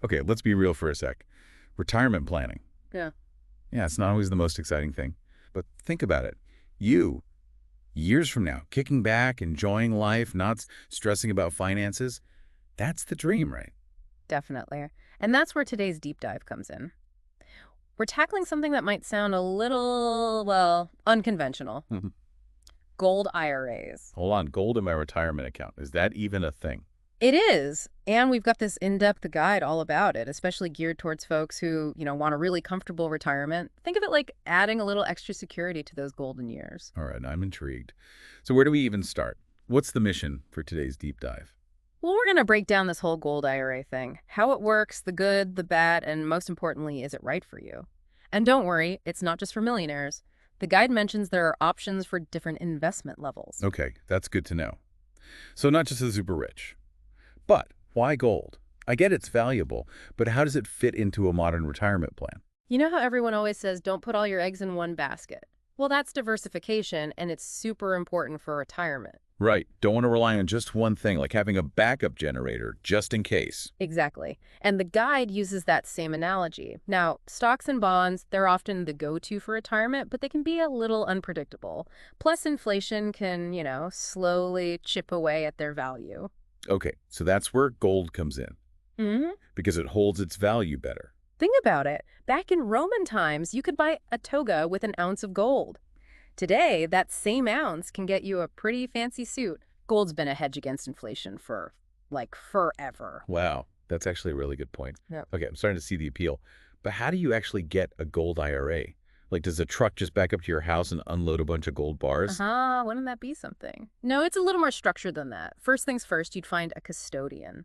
Okay, let's be real for a sec. Retirement planning. Yeah. Yeah, it's not always the most exciting thing. But think about it. You, years from now, kicking back, enjoying life, not stressing about finances, that's the dream, right? Definitely. And that's where today's deep dive comes in. We're tackling something that might sound a little, well, unconventional. Mhm. Gold IRAs. Hold on, gold in my retirement account. Is that even a thing? It is. And we've got this in-depth guide all about it, especially geared towards folks who, want a really comfortable retirement. Think of it like adding a little extra security to those golden years. All right, I'm intrigued. So where do we even start? What's the mission for today's deep dive? Well, we're going to break down this whole gold IRA thing, how it works, the good, the bad, and most importantly, is it right for you? And don't worry, it's not just for millionaires. The guide mentions there are options for different investment levels. Okay, that's good to know. So not just the super rich. But why gold? I get it's valuable, but how does it fit into a modern retirement plan? You know how everyone always says, don't put all your eggs in one basket? Well, that's diversification, and it's super important for retirement. Right, don't want to rely on just one thing, like having a backup generator, just in case. Exactly. And the guide uses that same analogy. Now, stocks and bonds, they're often the go-to for retirement, but they can be a little unpredictable. Plus, inflation can, slowly chip away at their value. Okay, so that's where gold comes in, Hmm. because it holds its value better. Think about it. Back in Roman times, you could buy a toga with an ounce of gold. Today, that same ounce can get you a pretty fancy suit. Gold's been a hedge against inflation for, like, forever. Wow, that's actually a really good point. Yep. Okay, I'm starting to see the appeal. But how do you actually get a gold IRA? Like, does a truck just back up to your house and unload a bunch of gold bars? Uh-huh, wouldn't that be something? No, it's a little more structured than that. First things first, you'd find a custodian.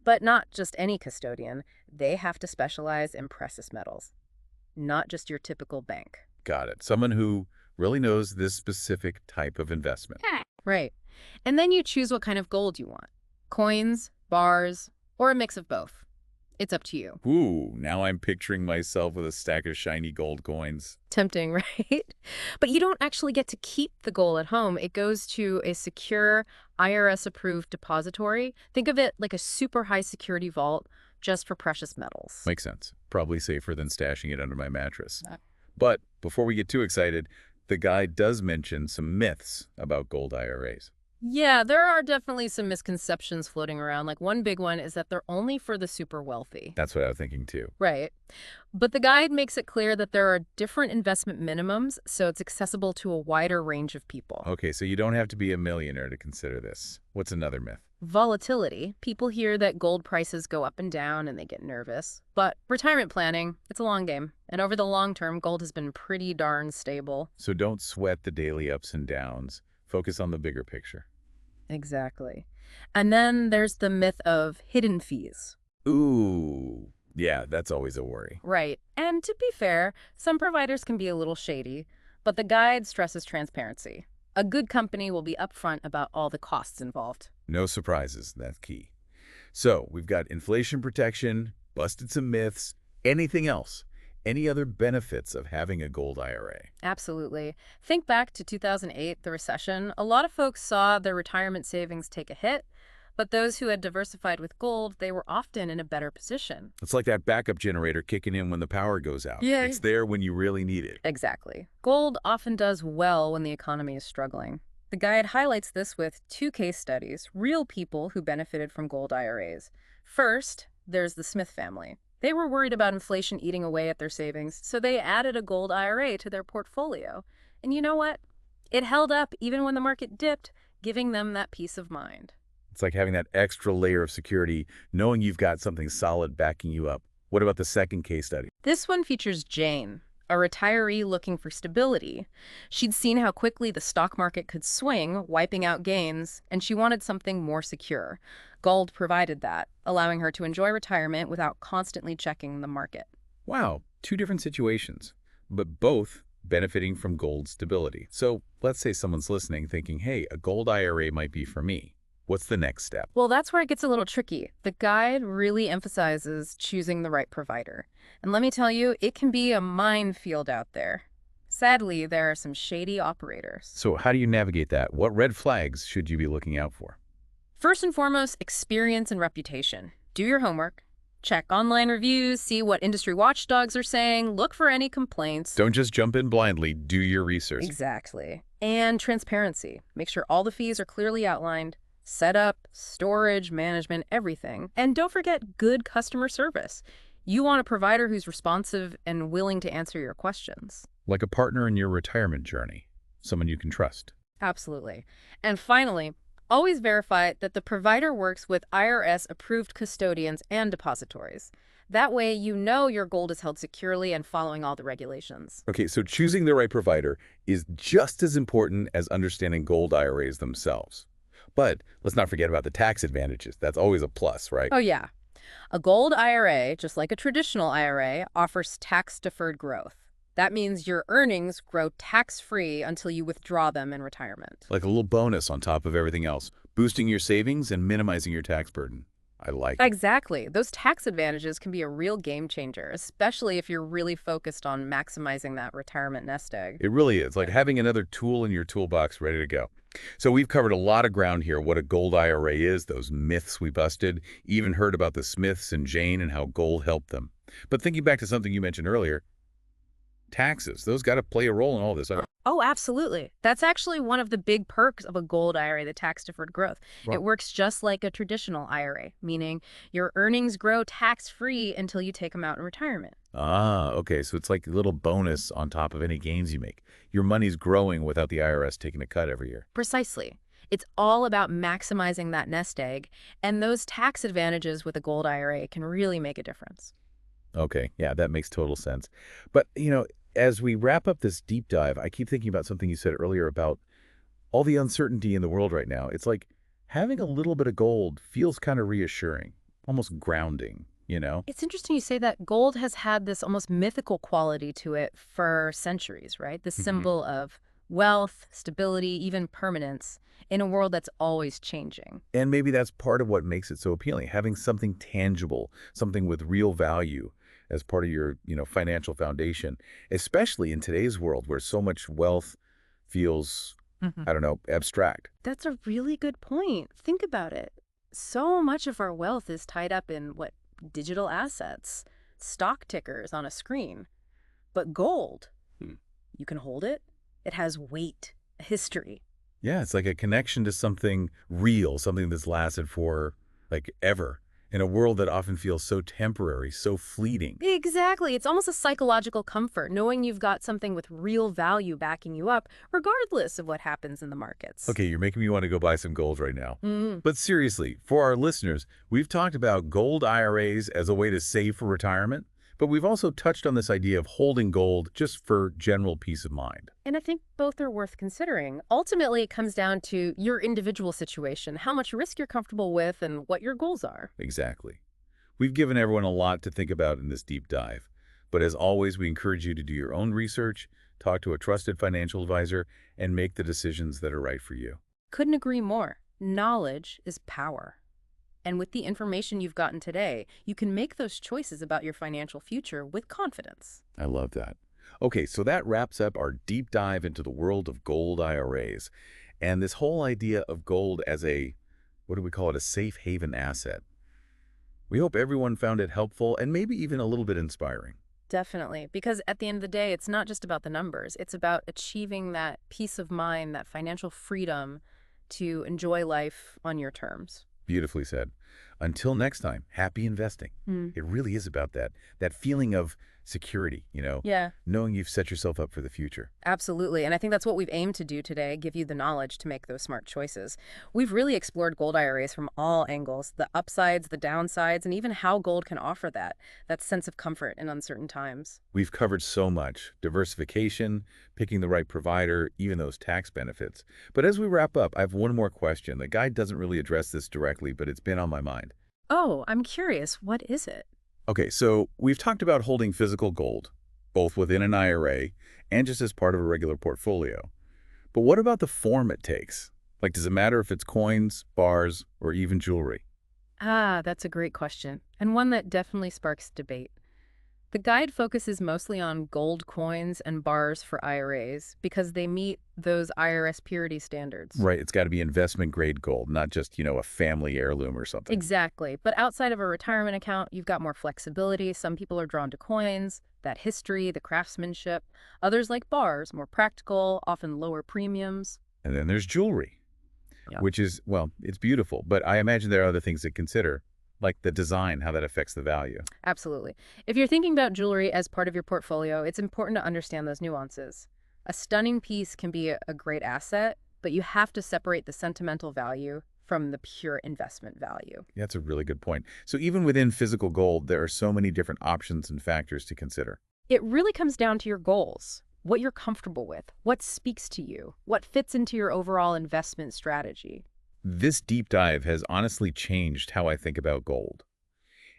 But not just any custodian. They have to specialize in precious metals, not just your typical bank. Got it. Someone who really knows this specific type of investment. Right. And then you choose what kind of gold you want. Coins, bars, or a mix of both. It's up to you. Ooh, now I'm picturing myself with a stack of shiny gold coins. Tempting, right? But you don't actually get to keep the gold at home. It goes to a secure, IRS-approved depository. Think of it like a super high security vault just for precious metals. Makes sense. Probably safer than stashing it under my mattress. Uh. But before we get too excited, the guide does mention some myths about gold IRAs. Yeah, there are definitely some misconceptions floating around. Like one big one is that they're only for the super wealthy. That's what I was thinking too. Right. But the guide makes it clear that there are different investment minimums, so it's accessible to a wider range of people. Okay, so you don't have to be a millionaire to consider this. What's another myth? Volatility. People hear that gold prices go up and down and they get nervous. But retirement planning, it's a long game. And over the long term, gold has been pretty darn stable. So don't sweat the daily ups and downs. Focus on the bigger picture. Exactly. And then there's the myth of hidden fees. Ooh, yeah, that's always a worry. Right. And to be fair, some providers can be a little shady, but the guide stresses transparency. A good company will be upfront about all the costs involved. No surprises, that's key. So we've got inflation protection, busted some myths, anything else? Any other benefits of having a gold IRA? Absolutely. Think back to 2008, the recession. A lot of folks saw their retirement savings take a hit, but those who had diversified with gold, they were often in a better position. It's like that backup generator kicking in when the power goes out. Yeah. It's there when you really need it. Exactly. Gold often does well when the economy is struggling. The guide highlights this with 2 case studies, real people who benefited from gold IRAs. First, there's the Smith family. They were worried about inflation eating away at their savings, so they added a gold IRA to their portfolio. And you know what? It held up even when the market dipped, giving them that peace of mind. It's like having that extra layer of security, knowing you've got something solid backing you up. What about the second case study? This one features Jane, a retiree looking for stability. She'd seen how quickly the stock market could swing, wiping out gains, and she wanted something more secure. Gold provided that, allowing her to enjoy retirement without constantly checking the market. Wow, 2 different situations, but both benefiting from gold stability. So let's say someone's listening thinking, hey, a gold IRA might be for me. What's the next step? Well, that's where it gets a little tricky. The guide really emphasizes choosing the right provider. And let me tell you, it can be a minefield out there. Sadly, there are some shady operators. So how do you navigate that? What red flags should you be looking out for? First and foremost, experience and reputation. Do your homework. Check online reviews, see what industry watchdogs are saying, look for any complaints. Don't just jump in blindly. Do your research. Exactly. And transparency. Make sure all the fees are clearly outlined. Setup, storage, management, everything. And don't forget good customer service. You want a provider who's responsive and willing to answer your questions. Like a partner in your retirement journey. Someone you can trust. Absolutely. And finally, always verify that the provider works with IRS-approved custodians and depositories. That way, you know your gold is held securely and following all the regulations. Okay, so choosing the right provider is just as important as understanding gold IRAs themselves. But let's not forget about the tax advantages. That's always a plus, right? Oh, yeah. A gold IRA, just like a traditional IRA, offers tax-deferred growth. That means your earnings grow tax-free until you withdraw them in retirement. Like a little bonus on top of everything else, boosting your savings and minimizing your tax burden. I like it. Exactly. Those tax advantages can be a real game changer, especially if you're really focused on maximizing that retirement nest egg. It really is, like having another tool in your toolbox ready to go. So we've covered a lot of ground here, what a gold IRA is, those myths we busted, even heard about the Smiths and Jane and how gold helped them. But thinking back to something you mentioned earlier, taxes, those got to play a role in all this. Oh, absolutely. That's actually one of the big perks of a gold IRA, the tax-deferred growth. Wow. It works just like a traditional IRA, meaning your earnings grow tax-free until you take them out in retirement. Ah, okay, so it's like a little bonus on top of any gains you make. Your money's growing without the IRS taking a cut every year. Precisely. It's all about maximizing that nest egg, and those tax advantages with a gold IRA can really make a difference. Okay, yeah, that makes total sense. But, as we wrap up this deep dive, I keep thinking about something you said earlier about all the uncertainty in the world right now. It's like having a little bit of gold feels kind of reassuring, almost grounding. It's interesting you say that. Gold has had this almost mythical quality to it for centuries, right? The Hmm. symbol of wealth, stability, even permanence in a world that's always changing. And maybe that's part of what makes it so appealing, having something tangible, something with real value as part of your, financial foundation, especially in today's world where so much wealth feels, Mhm. I don't know, abstract. That's a really good point. Think about it. So much of our wealth is tied up in what? Digital assets, stock tickers on a screen. But gold, Hmm. you can hold it. It has weight, history. Yeah, it's like a connection to something real, something that's lasted for, like, ever, in a world that often feels so temporary, so fleeting. Exactly. It's almost a psychological comfort knowing you've got something with real value backing you up, regardless of what happens in the markets. Okay, you're making me want to go buy some gold right now. Mm. But seriously, for our listeners, we've talked about gold IRAs as a way to save for retirement, but we've also touched on this idea of holding gold just for general peace of mind. And I think both are worth considering. Ultimately, it comes down to your individual situation, how much risk you're comfortable with, and what your goals are. Exactly. We've given everyone a lot to think about in this deep dive. But as always, we encourage you to do your own research, talk to a trusted financial advisor, and make the decisions that are right for you. Couldn't agree more. Knowledge is power. And with the information you've gotten today, you can make those choices about your financial future with confidence. I love that. Okay, so that wraps up our deep dive into the world of gold IRAs and this whole idea of gold as what do we call it, a safe haven asset. We hope everyone found it helpful and maybe even a little bit inspiring. Definitely. Because at the end of the day, it's not just about the numbers. It's about achieving that peace of mind, that financial freedom to enjoy life on your terms. Beautifully said. Until next time, happy investing. Hmm. It really is about that feeling of security, Yeah. knowing you've set yourself up for the future. Absolutely. And I think that's what we've aimed to do today, give you the knowledge to make those smart choices. We've really explored gold IRAs from all angles, the upsides, the downsides, and even how gold can offer that sense of comfort in uncertain times. We've covered so much: diversification, picking the right provider, even those tax benefits. But as we wrap up, I have one more question. The guide doesn't really address this directly, but it's been on my mind. Oh, I'm curious. What is it? Okay, so we've talked about holding physical gold, both within an IRA and just as part of a regular portfolio. But what about the form it takes? Like, does it matter if it's coins, bars, or even jewelry? Ah, that's a great question, and one that definitely sparks debate. The guide focuses mostly on gold coins and bars for IRAs because they meet those IRS purity standards. Right, it's got to be investment-grade gold, not just, a family heirloom or something. Exactly. But outside of a retirement account, you've got more flexibility. Some people are drawn to coins, that history, the craftsmanship. Others like bars, more practical, often lower premiums. And then there's jewelry, Yeah. which is, well, it's beautiful, but I imagine there are other things to consider, like the design, how that affects the value. Absolutely. If you're thinking about jewelry as part of your portfolio, it's important to understand those nuances. A stunning piece can be a great asset, but you have to separate the sentimental value from the pure investment value. Yeah, that's a really good point. So even within physical gold, there are so many different options and factors to consider. It really comes down to your goals, what you're comfortable with, what speaks to you, what fits into your overall investment strategy. This deep dive has honestly changed how I think about gold.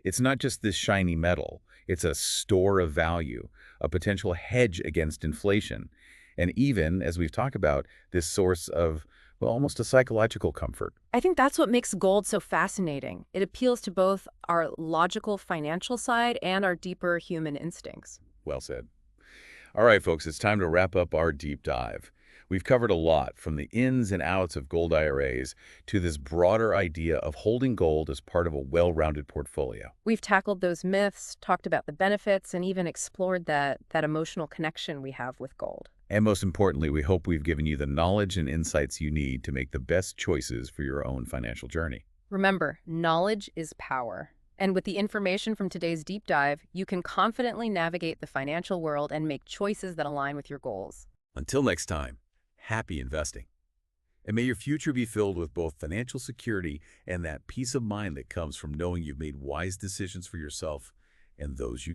It's not just this shiny metal. It's a store of value, a potential hedge against inflation, and even, as we've talked about, this source of, well, almost a psychological comfort. I think that's what makes gold so fascinating. It appeals to both our logical financial side and our deeper human instincts. Well said. All right, folks, it's time to wrap up our deep dive. We've covered a lot, from the ins and outs of gold IRAs to this broader idea of holding gold as part of a well-rounded portfolio. We've tackled those myths, talked about the benefits, and even explored that emotional connection we have with gold. And most importantly, we hope we've given you the knowledge and insights you need to make the best choices for your own financial journey. Remember, knowledge is power. And with the information from today's deep dive, you can confidently navigate the financial world and make choices that align with your goals. Until next time, happy investing. And may your future be filled with both financial security and that peace of mind that comes from knowing you've made wise decisions for yourself and those you care